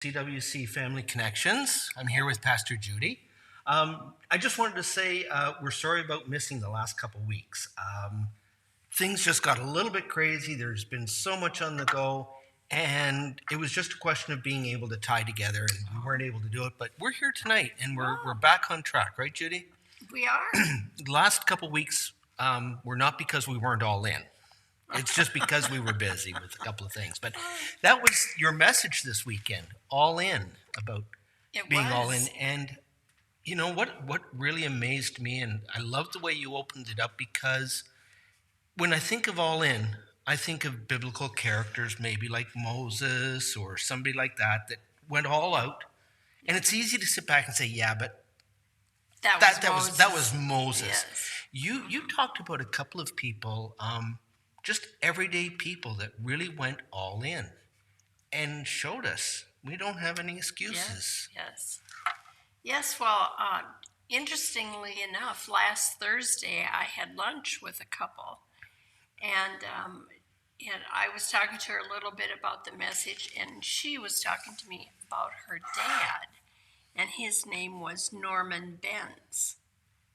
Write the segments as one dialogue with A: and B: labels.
A: CWC Family Connections. I'm here with Pastor Judy. I just wanted to say we're sorry about missing the last couple weeks. Things just got a little bit crazy. There's been so much on the go, and it was just a question of being able to tie together, and we weren't able to do it. But we're here tonight, and we're back on track, right, Judy?
B: We are.
A: The last couple weeks were not because we weren't all in. It's just because we were busy with a couple of things. But that was your message this weekend, all in, about being all in. And you know what really amazed me, and I love the way you opened it up, because when I think of all in, I think of biblical characters, maybe like Moses or somebody like that went all out. And it's easy to sit back and say, yeah, but that was Moses.
B: Yes.
A: You talked about a couple of people, just everyday people that really went all in and showed us we don't have any excuses.
B: Yes. Well, interestingly enough, last Thursday I had lunch with a couple, and I was talking to her a little bit about the message, and she was talking to me about her dad, and his name was Norman Benz.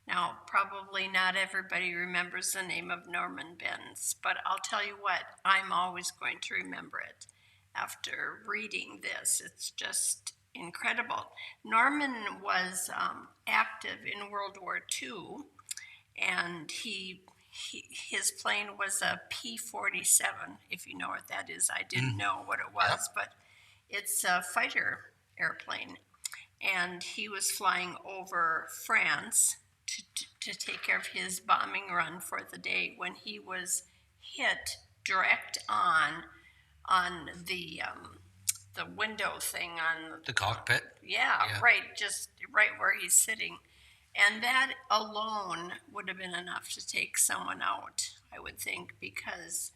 B: Now, probably not everybody remembers the name of Norman Benz, but I'll tell you what, I'm always going to remember it after reading this. It's just incredible. Norman was active in World War II, and his plane was a P-47, if you know what that is. I didn't know what it was, but it's a fighter airplane. And he was flying over France to take care of his bombing run for the day when he was hit direct on the window thing on
A: The cockpit?
B: Yeah, right, just right where he's sitting. And that alone would have been enough to take someone out, I would think, because,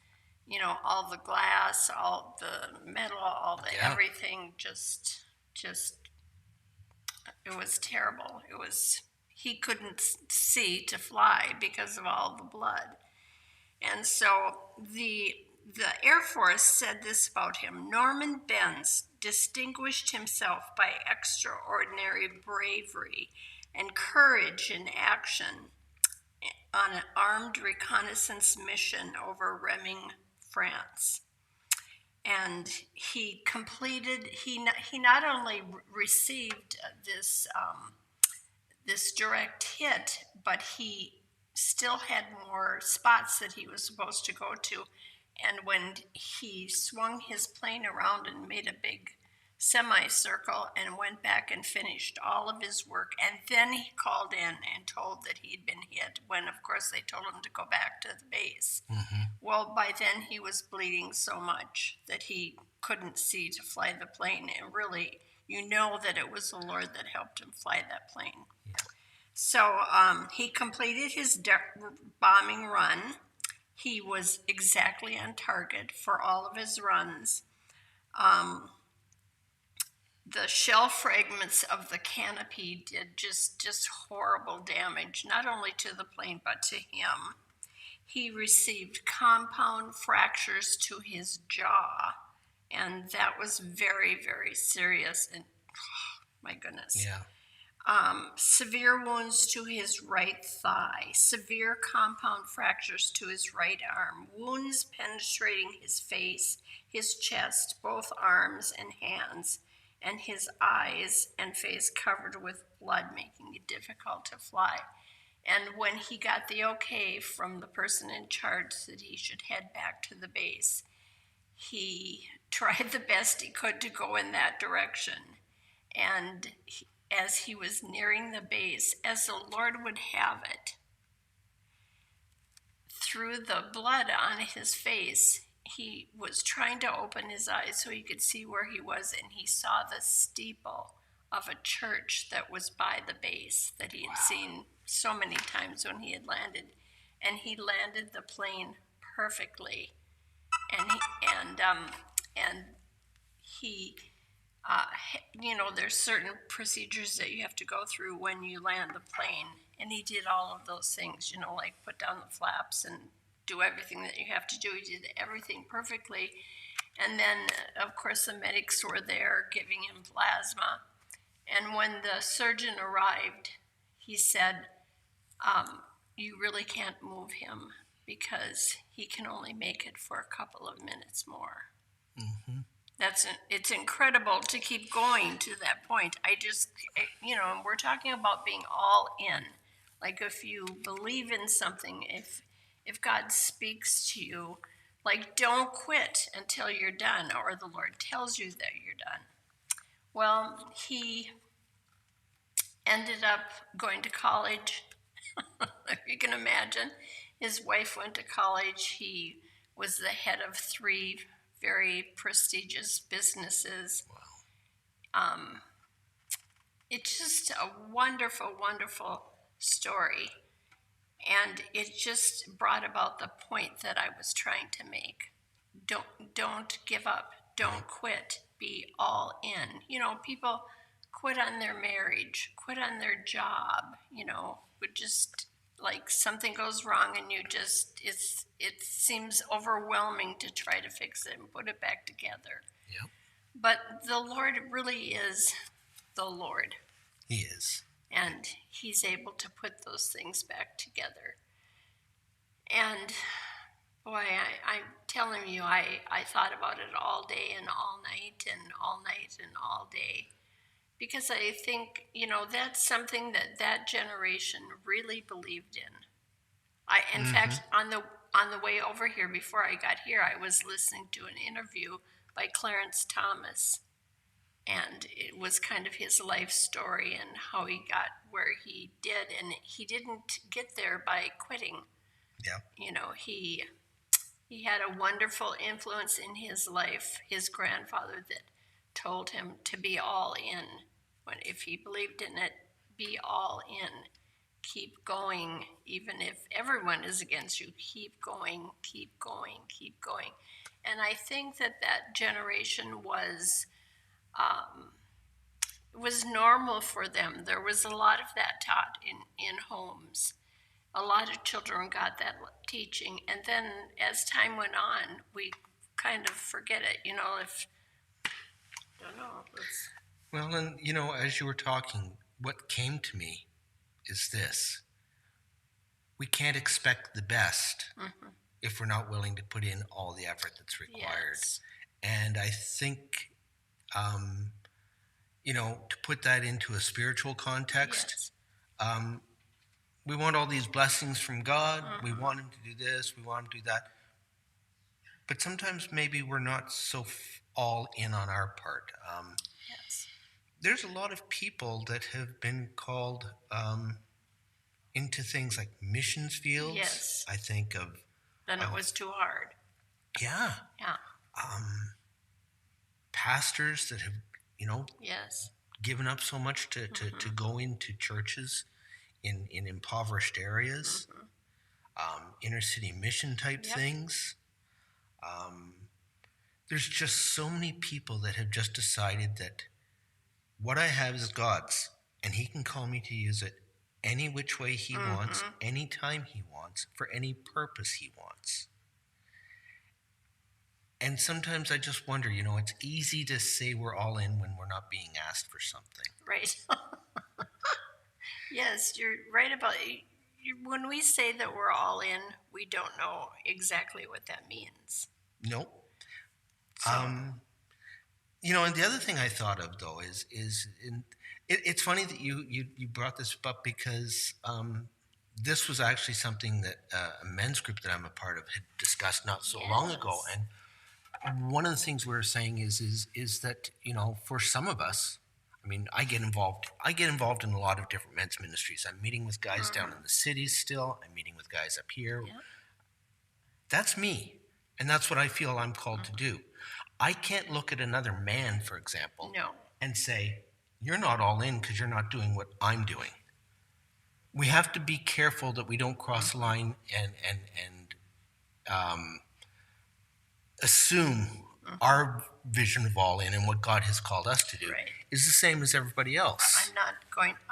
B: all the glass, all the metal, all the everything just, it was terrible. He couldn't see to fly because of all the blood. And so the Air Force said this about him: Norman Benz distinguished himself by extraordinary bravery and courage in action on an armed reconnaissance mission over Remming, France. And he not only received this direct hit, but he still had more spots that he was supposed to go to. And when he swung his plane around and made a big semicircle and went back and finished all of his work, and then he called in and told that he'd been hit, when of course they told him to go back to the base. Mm-hmm. Well, by then he was bleeding so much that he couldn't see to fly the plane, and really, that it was the Lord that helped him fly that plane. Yeah. So he completed his bombing run. He was exactly on target for all of his runs. The shell fragments of the canopy did just horrible damage, not only to the plane, but to him. He received compound fractures to his jaw, and that was very, very serious. And my goodness.
A: Yeah.
B: Severe wounds to his right thigh, severe compound fractures to his right arm, wounds penetrating his face, his chest, both arms and hands, and his eyes and face covered with blood, making it difficult to fly. And when he got the okay from the person in charge that he should head back to the base, he tried the best he could to go in that direction. And as he was nearing the base, as the Lord would have it, through the blood on his face, he was trying to open his eyes so he could see where he was, and he saw the steeple of a church that was by the base that he had seen so many times when he had landed. And he landed the plane perfectly. And there's certain procedures that you have to go through when you land the plane. And he did all of those things, like put down the flaps and do everything that you have to do. He did everything perfectly. And then, of course, the medics were there giving him plasma. And when the surgeon arrived, he said, you really can't move him because he can only make it for a couple of minutes more.
A: Mm-hmm.
B: It's incredible to keep going to that point. And we're talking about being all in. Like if you believe in something, if God speaks to you, like don't quit until you're done, or the Lord tells you that you're done. Well, he ended up going to college. If you can imagine, his wife went to college. He was the head of 3 very prestigious businesses.
A: Wow.
B: It's just a wonderful, wonderful story. And it just brought about the point that I was trying to make. Don't give up. Don't quit. Be all in. People quit on their marriage, quit on their job, would just like something goes wrong and it seems overwhelming to try to fix it and put it back together.
A: Yep.
B: But the Lord really is the Lord.
A: He is.
B: And he's able to put those things back together. And boy, I'm telling you, I thought about it all day and all night and all night and all day. Because I think, that's something that generation really believed in. In fact, on the way over here, before I got here, I was listening to an interview by Clarence Thomas. And it was kind of his life story and how he got where he did. And he didn't get there by quitting.
A: Yeah.
B: He had a wonderful influence in his life, his grandfather that told him to be all in. If he believed in it, be all in. Keep going, even if everyone is against you. Keep going, keep going, keep going. And I think that generation was normal for them. There was a lot of that taught in homes. A lot of children got that teaching. And then as time went on, we kind of forget it. Don't know.
A: Well, and as you were talking, what came to me is this. We can't expect the best if we're not willing to put in all the effort that's required.
B: Yes.
A: And I think, to put that into a spiritual context,
B: Yes.
A: We want all these blessings from God. We want him to do this. We want him to do that. But sometimes maybe we're not so all in on our part.
B: Yes.
A: There's a lot of people that have been called into things like missions fields.
B: Yes.
A: I think of...
B: Then it was too hard.
A: Yeah.
B: Yeah.
A: Pastors that have,
B: Yes.
A: given up so much to go into churches in impoverished areas, inner city mission type things. There's just so many people that have just decided that what I have is God's, and he can call me to use it any which way he wants, anytime he wants, for any purpose he wants. And sometimes I just wonder, it's easy to say we're all in when we're not being asked for something.
B: Right. Yes, you're right about it. When we say that we're all in, we don't know exactly what that means.
A: Nope.
B: So,
A: And the other thing I thought of though is it's funny that you brought this up because this was actually something that a men's group that I'm a part of had discussed not so long ago, and one of the things we were saying is that for some of us, I mean, I get involved in a lot of different men's ministries. I'm meeting with guys down in the cities still. I'm meeting with guys up here.
B: yeah.
A: That's me. And that's what I feel I'm called to do. I can't look at another man, for example,
B: No.
A: and say, you're not all in because you're not doing what I'm doing. We have to be careful that we don't cross the line and assume our vision of all in and what God has called us to do
B: Right.
A: is the same as everybody else.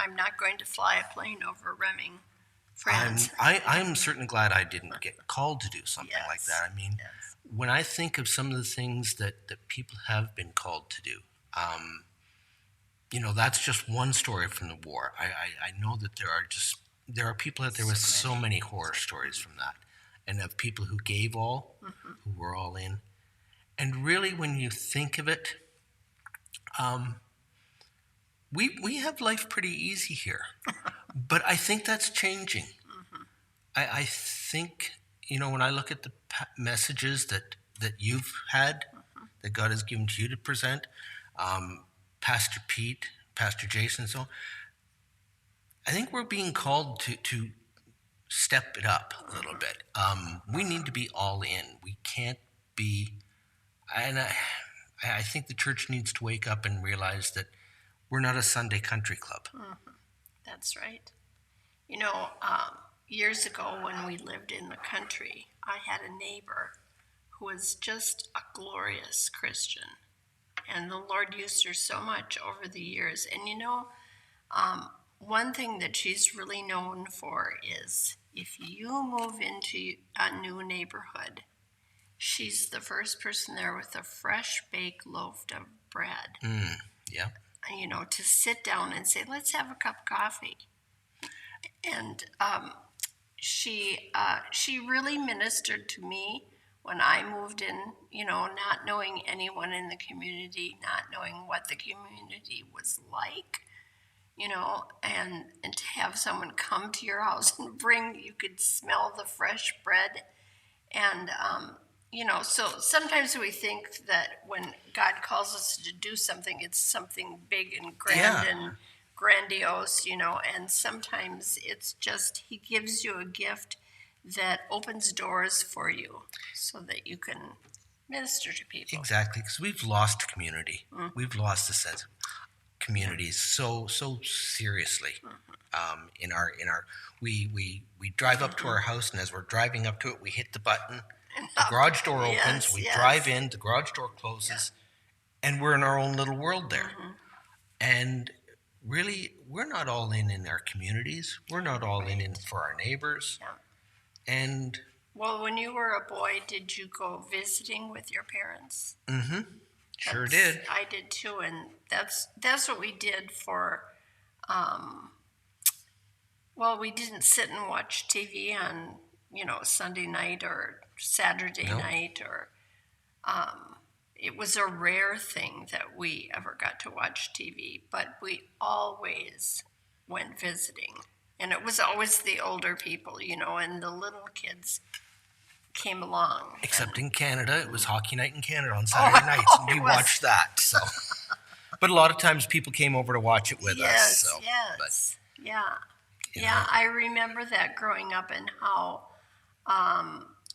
B: I'm not going to fly a plane over Remming, France.
A: I'm certainly glad I didn't get called to do something like
B: Yes.
A: that. I mean,
B: Yes.
A: when I think of some of the things that people have been called to do, that's just one story from the war. I know that there are people out there with so many horror stories from that, and of people who gave all, who were all in. And really, when you think of it, we have life pretty easy here, but I think that's changing. I think, when I look at the messages that you've had, that God has given to you to present, Pastor Pete, Pastor Jason, so I think we're being called to step it up a little bit. We need to be all in. We can't be, and I think the church needs to wake up and realize that we're not a Sunday country club.
B: That's right. Years ago when we lived in the country, I had a neighbor who was just a glorious Christian. And the Lord used her so much over the years. And one thing that she's really known for is if you move into a new neighborhood, she's the first person there with a fresh baked loaf of bread.
A: Yeah.
B: To sit down and say, let's have a cup of coffee. And she really ministered to me when I moved in, not knowing anyone in the community, not knowing what the community was like, and to have someone come to your house and you could smell the fresh bread. And, so sometimes we think that when God calls us to do something, it's something big and grand and grandiose, and sometimes it's just He gives you a gift that opens doors for you so that you can minister to people.
A: Exactly, because we've lost community. We've lost the sense of communities so seriously. We drive up to our house, and as we're driving up to it, we hit the button. The garage door opens. We drive in. The garage door closes, and we're in our own little world there. And really, we're not all in our communities. We're not all in for our neighbors. And
B: well, when you were a boy, did you go visiting with your parents?
A: Sure did.
B: I did too, and that's what we did for. We didn't sit and watch TV on Sunday night or Saturday night, or it was a rare thing that we ever got to watch TV, but we always went visiting. And it was always the older people, and the little kids came along.
A: Except in Canada, it was hockey night in Canada on Saturday nights, and we watched that. So, but a lot of times people came over to watch it with us. So,
B: yes, I remember that growing up, and how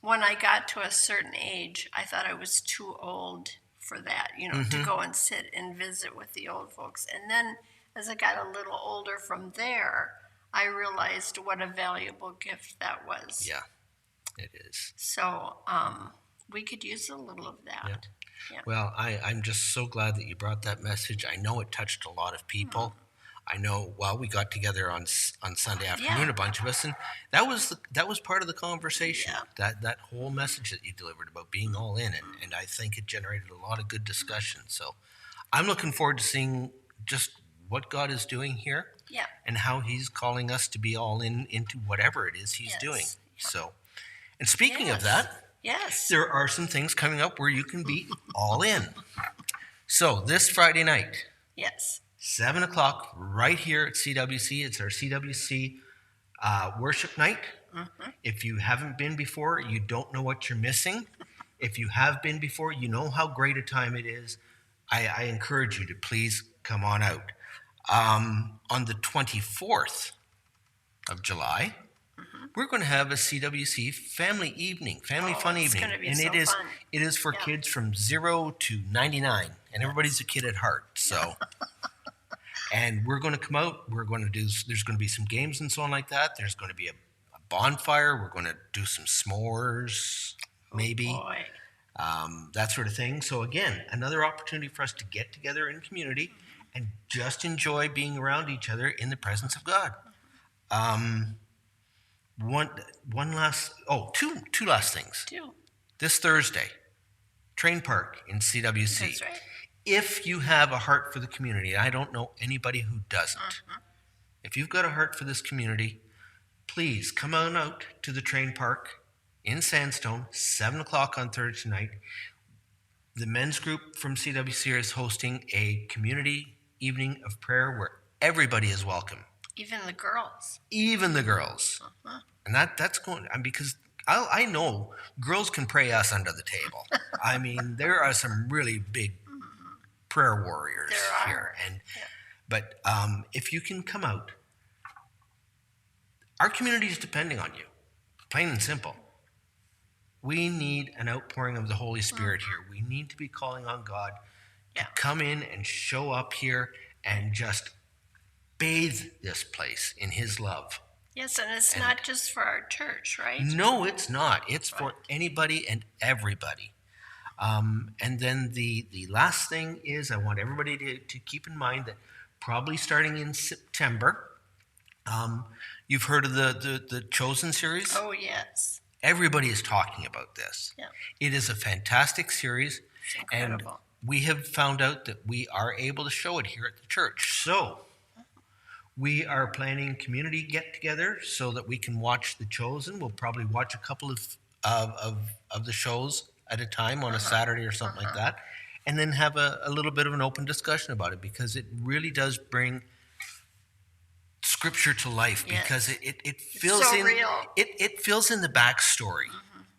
B: when I got to a certain age, I thought I was too old for that, to go and sit and visit with the old folks. And then as I got a little older from there, I realized what a valuable gift that was.
A: Yeah, it is.
B: So we could use a little of that. Yeah.
A: Well, I'm just so glad that you brought that message. I know it touched a lot of people. I know. Well, we got together on Sunday afternoon, a bunch of us, and that was part of the conversation. That whole message that you delivered about being all in, and I think it generated a lot of good discussion. So I'm looking forward to seeing just what God is doing here.
B: Yeah.
A: And how He's calling us to be all into whatever it is He's doing. So, and speaking of that, there are some things coming up where you can be all in. So this Friday night, 7 o'clock, right here at CWC. It's our CWC worship night. If you haven't been before, you don't know what you're missing. If you have been before, you know how great a time it is. I encourage you to please come on out. On the 24th of July, we're going to have a CWC family evening, family fun evening.
B: And so
A: it is for kids from 0 to 99, and everybody's a kid at heart. So, and we're going to come out. There's going to be some games and so on like that. There's going to be a bonfire. We're going to do some s'mores, maybe. That sort of thing. So again, another opportunity for us to get together in community and just enjoy being around each other in the presence of God. Two last things. This Thursday, Train Park in CWC.
B: That's right.
A: If you have a heart for the community, I don't know anybody who doesn't. If you've got a heart for this community, please come on out to the Train Park in Sandstone, 7 o'clock on Thursday night. The men's group from CWC is hosting a community evening of prayer where everybody is welcome.
B: Even the girls.
A: Even the girls. And that's going, because I know girls can pray us under the table. I mean, there are some really big prayer warriors here. But if you can come out, our community is depending on you, plain and simple. We need an outpouring of the Holy Spirit here. We need to be calling on God to come in and show up here and just bathe this place in His love.
B: Yes, and it's not just for our church, right?
A: No, it's not. It's for anybody and everybody. And then the last thing is I want everybody to keep in mind that probably starting in September, you've heard of the Chosen series?
B: Oh, yes.
A: Everybody is talking about this.
B: Yeah.
A: It is a fantastic series.
B: It's incredible.
A: And we have found out that we are able to show it here at the church. So we are planning community get-together so that we can watch The Chosen. We'll probably watch a couple of the shows at a time on a Saturday or something like that, and then have a little bit of an open discussion about it, because it really does bring Scripture to life, because it fills
B: so
A: in
B: real.
A: It fills in the backstory,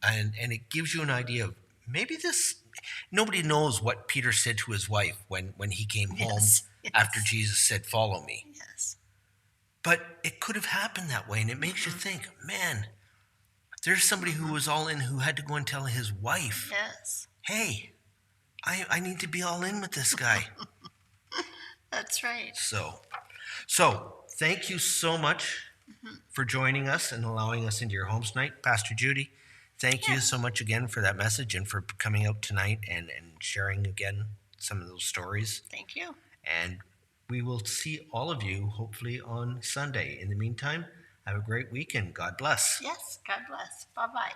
A: and it gives you an idea of maybe nobody knows what Peter said to his wife when he came home after Jesus said, "Follow me."
B: Yes.
A: But it could have happened that way, and it makes you think, man, there's somebody who was all in who had to go and tell his wife,
B: Yes.
A: hey, I need to be all in with this guy.
B: That's right.
A: So thank you so much for joining us and allowing us into your homes tonight. Pastor Judy, thank you so much again for that message and for coming out tonight and sharing again some of those stories.
B: Thank you.
A: And we will see all of you hopefully on Sunday. In the meantime, have a great weekend. God bless.
B: Yes. God bless. Bye-bye.